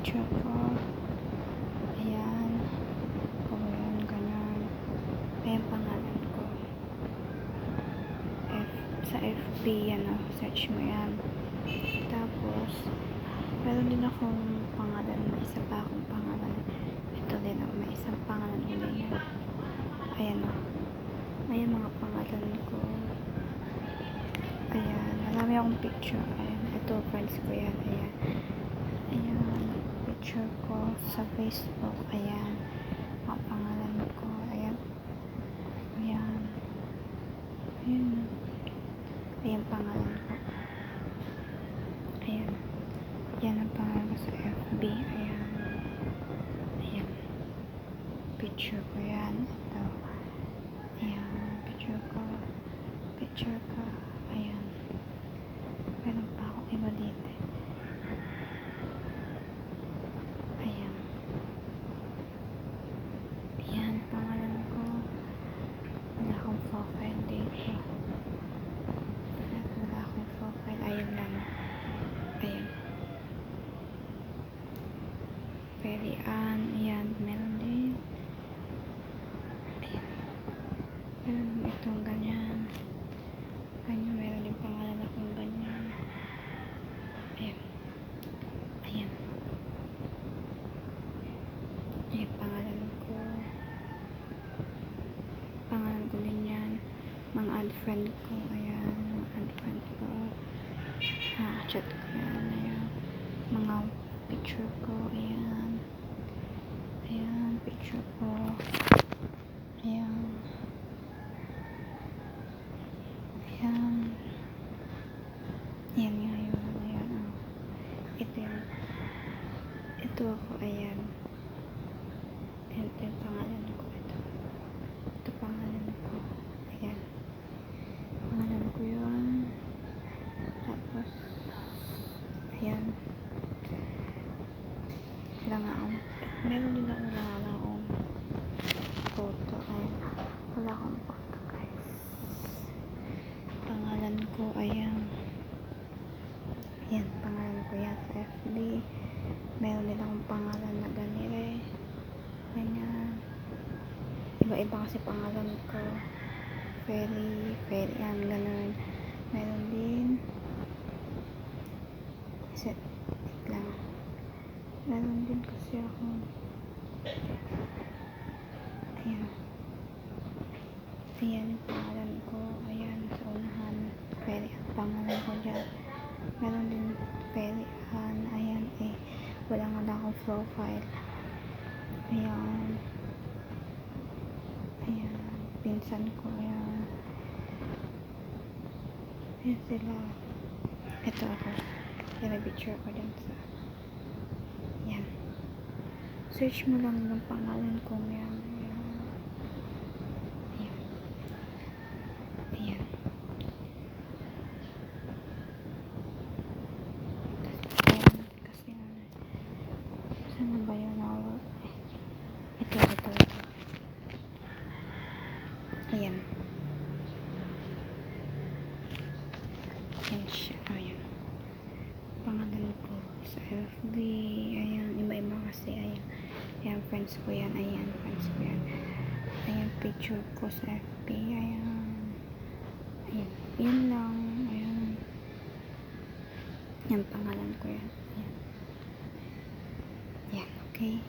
picture ko. Ayan. Kung yun, ganyan. Ayan pangalan ko. Sa FB, yan o. Search mo yan. Tapos, meron din akong pangalan. May isa pa akong pangalan. Ito din o. May isang pangalan ulit yan. Ayan o. Ayan mga pangalan ko. Ayan. Marami akong picture. Ayan. Ito, friends ko yan. Ayan. Ayan. Picture ko sa Facebook. Ayan. Mga pangalan ko. Ayan. Ayan. Ayan. Ayan pangalan ko. Ayan. Ayan ang pangalan ko sa FB. Ayan. Ayan. Picture ko yan. Ito. Ayan. Picture ko. Picture ko. Ayan. Meron pa akong iba dito. Ayan. Ayan. Pangalan ko. Wala akong profile dito. Wala akong profile. Ayan lang. Ayan. Very on. Ayan. Meron din. Ayan. Meron itong ganyan. Ganyan. Meron din pangalan akong ganyan. Ayan. Ayan. Ayan. Pangalan ko. Pangalan ko din yan. Mga add friend ko. Ayan. Mga add friend ko. Chat ko yan. Ayan. Mga picture ko. Ayan. Ayan. Picture ko. Ayan. Ayan. Ayan nga yun. Ayan. Oh. Ito yun. Ito ako. Ayan. Ito yung pangalan ko. Ito pangalan ko. Ayan. Pangalan ko yun. Tapos, ayan. Wala nga akong, meron din ako wala akong photo. Ayan. Wala akong photo, guys. Pangalan ko, ayan. Ayan, pangalan ko yan sa FB. Meron din akong pangalan na ganire. Ayan. Iba-iba kasi pangalan ko. Very, yan, ganun. Meron din. Kasi, lang. Meron din kasi ako. Ayan. Ayan yung pangalan ko. Ayan, sa unahan. Very, ang pangalan ko dyan. Meron din very, ayan, wala akong profile. Ayan. Ayan. Pinsan ko, ayan. Ayan sila. Ito ako. Ayan, may picture ko din sa. Ayan. Search mo lang yung pangalan ko. Ayan. Ayan. Ayan. Ayan. Ayan. Kasi saan na ba yun? Ito. Ayan. Ayan siya. Ayan. Pangalan ko sa FB. Ayan. Iba-iba kasi. Ayan. Ayan. Friends ko yan. Ayan. Friends ko yan. Ayan. Picture ko sa FB. Ayan. Ayan. Yan lang. Ayan. Yan. Pangalan ko yan. Ayan. Ayan. Okay.